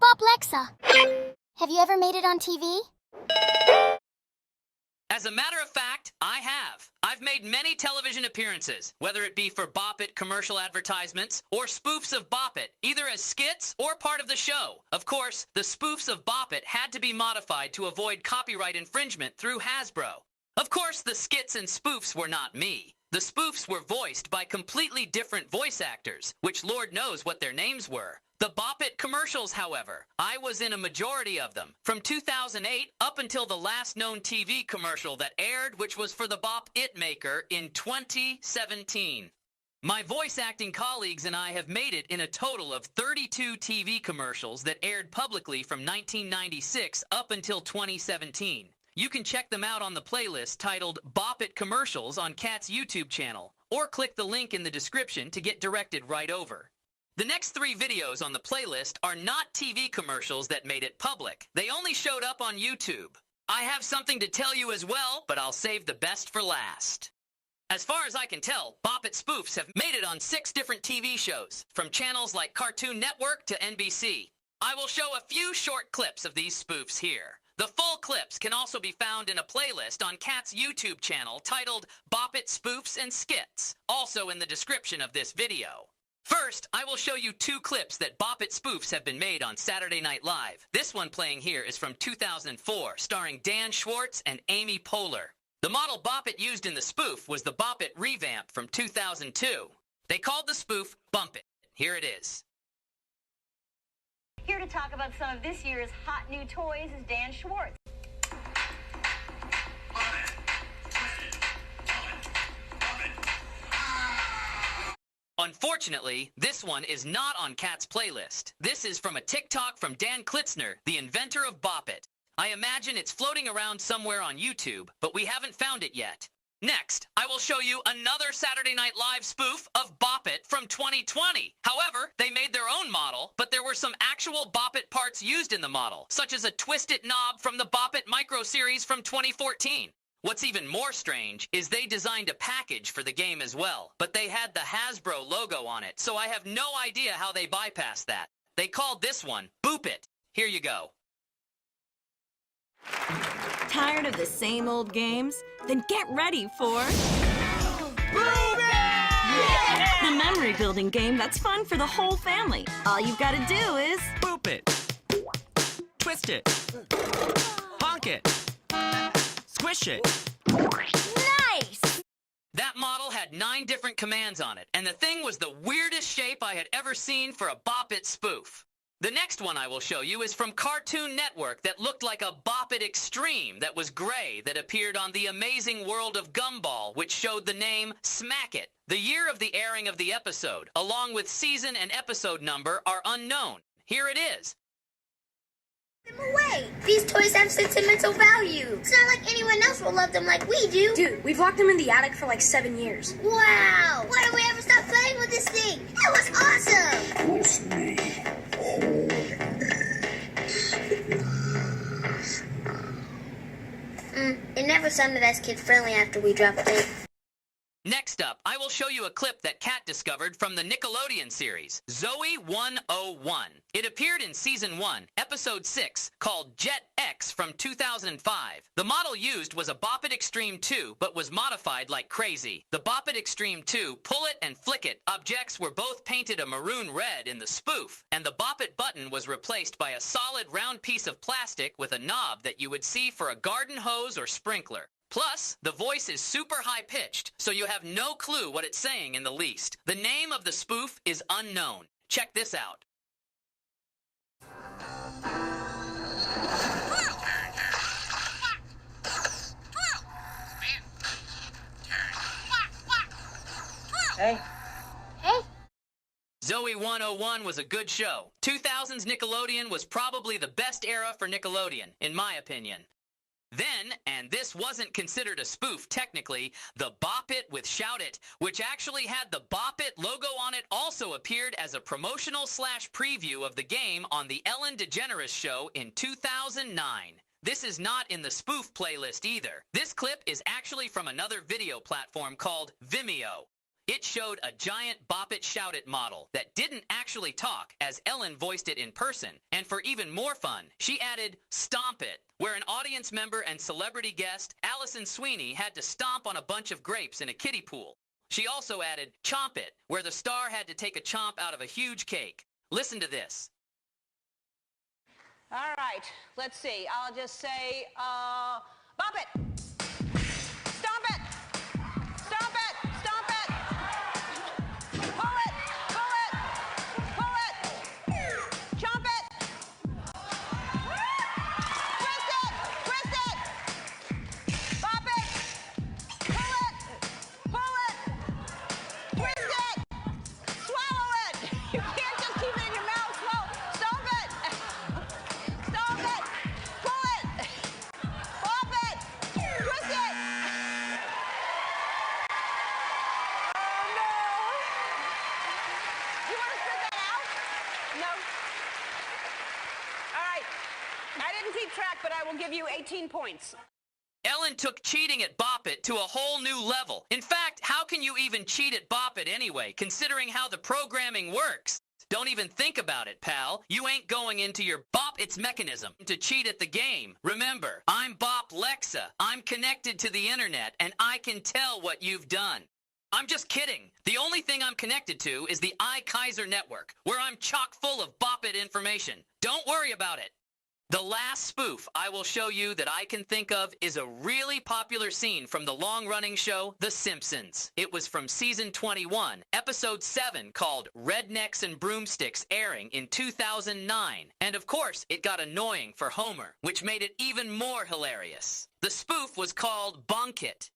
Boplexa. Have you ever made it on TV? As a matter of fact, I have. I've made many television appearances, whether it be for Bop It commercial advertisements or spoofs of Bop It, either as skits or part of the show. Of course, the spoofs of Bop It had to be modified to avoid copyright infringement through Hasbro. Of course, the skits and spoofs were not me. The spoofs were voiced by completely different voice actors, which Lord knows what their names were. The Bop It commercials, however, I was in a majority of them, from 2008 up until the last known TV commercial that aired, which was for the Bop It maker in 2017. My voice acting colleagues and I have made it in a total of 32 TV commercials that aired publicly from 1996 up until 2017. You can check them out on the playlist titled Bop It Commercials on Kat's YouTube channel, or click the link in the description to get directed right over. The next 3 videos on the playlist are not TV commercials that made it public. They only showed up on YouTube. I have something to tell you as well, but I'll save the best for last. As far as I can tell, Bop It spoofs have made it on 6 different TV shows, from channels like Cartoon Network to NBC. I will show a few short clips of these spoofs here. The full clips can also be found in a playlist on Kat's YouTube channel titled Bop It Spoofs and Skits, also in the description of this video. First, I will show you 2 clips that Bop It spoofs have been made on Saturday Night Live. This one playing here is from 2004, starring Dan Schwartz and Amy Poehler. The model Bop It used in the spoof was the Bop It revamp from 2002. They called the spoof Bump It. Here it is. Here to talk about some of this year's hot new toys is Dan Schwartz. Unfortunately, this one is not on Kat's playlist. This is from a TikTok from Dan Klitzner, the inventor of Bop It. I imagine it's floating around somewhere on YouTube, but we haven't found it yet. Next, I will show you another Saturday Night Live spoof of Bop It from 2020. However, they made their own model, but there were some actual Bop It parts used in the model, such as a Twist-It knob from the Bop It Micro series from 2014. What's even more strange is they designed a package for the game as well, but they had the Hasbro logo on it, so I have no idea how they bypassed that. They called this one Boop It. Here you go. Tired of the same old games? Then get ready for... Boop It! The memory building game that's fun for the whole family. All you've got to do is... Boop it. Twist it. Honk it. Squish it. Nice! That model had 9 different commands on it, and the thing was the weirdest shape I had ever seen for a Bop It spoof. The next one I will show you is from Cartoon Network that looked like a Bop It Extreme that was gray that appeared on The Amazing World of Gumball, which showed the name Smack It. The year of the airing of the episode, along with season and episode number, are unknown. Here it is. Them away. These toys have sentimental value. It's not like anyone else will love them like we do. Dude, we've locked them in the attic for like 7 years. Wow! Why don't we ever stop playing with this thing? That was awesome! Push me. It never sounded as kid-friendly after we dropped it. Next up, I will show you a clip that Kat discovered from the Nickelodeon series, Zoe 101. It appeared in Season 1, Episode 6, called Jet X from 2005. The model used was a Bop It Extreme 2, but was modified like crazy. The Bop It Extreme 2 Pull It and Flick It objects were both painted a maroon red in the spoof, and the Bop It button was replaced by a solid round piece of plastic with a knob that you would see for a garden hose or sprinkler. Plus, the voice is super high-pitched, so you have no clue what it's saying in the least. The name of the spoof is unknown. Check this out. Hey. Hey? Zoe 101 was a good show. 2000's Nickelodeon was probably the best era for Nickelodeon, in my opinion. Then, and this wasn't considered a spoof technically, the Bop It with Shout It, which actually had the Bop It logo on it, also appeared as a promotional / preview of the game on the Ellen DeGeneres show in 2009. This is not in the spoof playlist either. This clip is actually from another video platform called Vimeo. It showed a giant Bop It Shout It model that didn't actually talk, as Ellen voiced it in person. And for even more fun, she added Stomp It, where an audience member and celebrity guest, Allison Sweeney, had to stomp on a bunch of grapes in a kiddie pool. She also added Chomp It, where the star had to take a chomp out of a huge cake. Listen to this. All right, let's see. I'll just say, Bop It! Stomp it! Stomp it! Stomp it! Pull it! Pull it! Pull it! Chomp it! Twist it! Twist it! Bop it! Pull it! Pull it! Twist it! Swallow it! You can't just keep it in your mouth. Stomp it! Stomp it! Pull it! Bop it! Twist it! Oh, no! You want to spit that out? No. All right. I didn't keep track, but I will give you 18 points. Ellen took cheating at Bop It to a whole new level. In fact, how can you even cheat at Bop It anyway, considering how the programming works? Don't even think about it, pal. You ain't going into your Bop It's mechanism to cheat at the game. Remember, I'm Boplexa. I'm connected to the internet, and I can tell what you've done. I'm just kidding. The only thing I'm connected to is the iKaiser network, where I'm chock full of Bop It information. Don't worry about it. The last spoof I will show you that I can think of is a really popular scene from the long-running show The Simpsons. It was from season 21, episode 7, called Rednecks and Broomsticks, airing in 2009. And of course, it got annoying for Homer, which made it even more hilarious. The spoof was called Bunk It.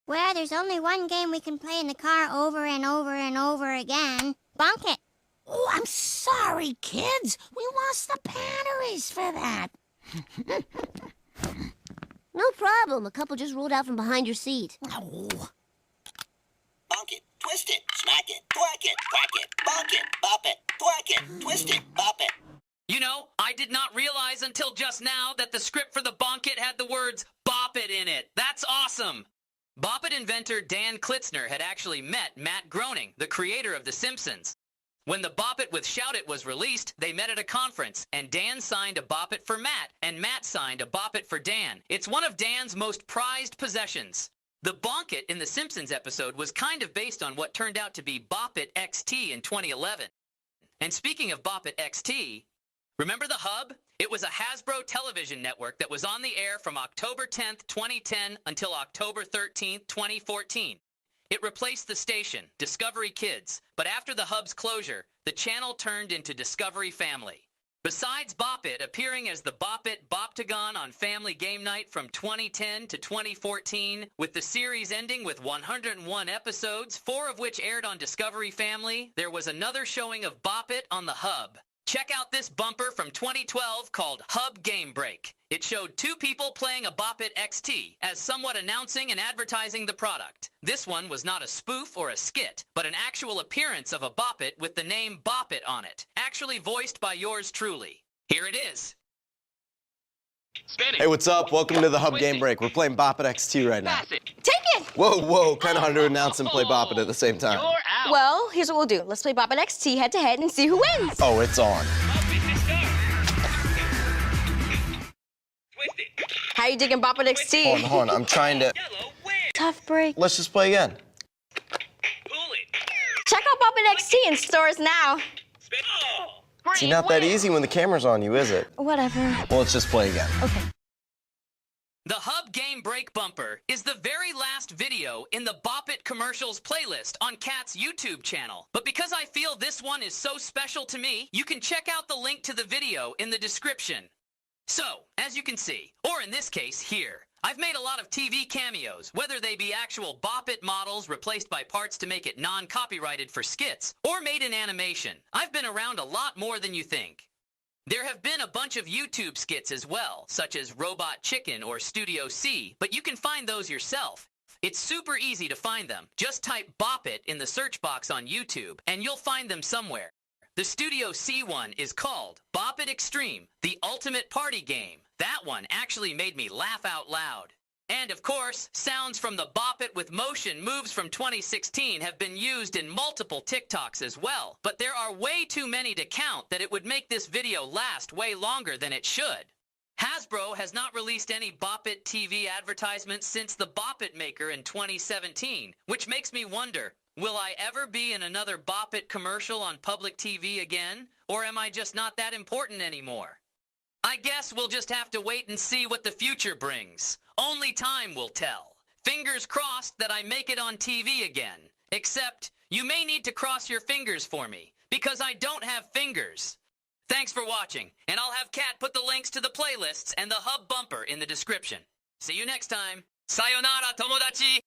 Well, there's only one game we can play in the car over and over and over again. Bunk It. Oh, I'm sorry, kids. We lost the batteries for that. No problem. A couple just rolled out from behind your seat. Oh. Bunk it, twist it, smack it, thwack it, crack it, bunk it, bop it, thwack it, twist it, bop it. You know, I did not realize until just now that the script for the Bunk It had the words Bop It in it. That's awesome! Bop It inventor Dan Klitzner had actually met Matt Groening, the creator of The Simpsons. When the Bop It with Shout It was released, they met at a conference, and Dan signed a Bop It for Matt, and Matt signed a Bop It for Dan. It's one of Dan's most prized possessions. The Bonk It in the Simpsons episode was kind of based on what turned out to be Bop It XT in 2011. And speaking of Bop It XT, remember the Hub? It was a Hasbro television network that was on the air from October 10th, 2010 until October 13th, 2014. It replaced the station, Discovery Kids, but after the Hub's closure, the channel turned into Discovery Family. Besides Bop It appearing as the Bop It Boptagon on Family Game Night from 2010 to 2014, with the series ending with 101 episodes, 4 of which aired on Discovery Family, there was another showing of Bop It on the Hub. Check out this bumper from 2012 called Hub Game Break. It showed 2 people playing a Bop It XT as somewhat announcing and advertising the product. This one was not a spoof or a skit, but an actual appearance of a Bop It with the name Bop It on it, actually voiced by yours truly. Here it is. Hey, what's up? Welcome to the Hub Game Break. We're playing Bop It XT right now. Take it! Whoa, kind of hard to announce and play Bop It at the same time. Well, here's what we'll do. Let's play Bop It XT head-to-head and see who wins. Oh, it's on. How you digging Bop It XT? Hold on, I'm trying to... Tough break. Let's just play again. Check out Bop It XT in stores now. See, not that easy when the camera's on you, is it? Whatever. Well, let's just play again. Okay. The Hub Game Break bumper is the very last video in the Bop It commercials playlist on Kat's YouTube channel. But because I feel this one is so special to me, you can check out the link to the video in the description. So, as you can see, or in this case, here, I've made a lot of TV cameos, whether they be actual Bop It models replaced by parts to make it non-copyrighted for skits, or made in animation. I've been around a lot more than you think. There have been a bunch of YouTube skits as well, such as Robot Chicken or Studio C, but you can find those yourself. It's super easy to find them. Just type Bop It in the search box on YouTube, and you'll find them somewhere. The Studio C one is called Bop It Extreme, the Ultimate Party Game. That one actually made me laugh out loud. And of course, sounds from the Bop It with Motion moves from 2016 have been used in multiple TikToks as well. But there are way too many to count that it would make this video last way longer than it should. Hasbro has not released any Bop It TV advertisements since the Bop It maker in 2017, which makes me wonder, will I ever be in another Bop It commercial on public TV again? Or am I just not that important anymore? I guess we'll just have to wait and see what the future brings. Only time will tell. Fingers crossed that I make it on TV again. Except, you may need to cross your fingers for me, because I don't have fingers. Thanks for watching, and I'll have Kat put the links to the playlists and the hub bumper in the description. See you next time. Sayonara, tomodachi!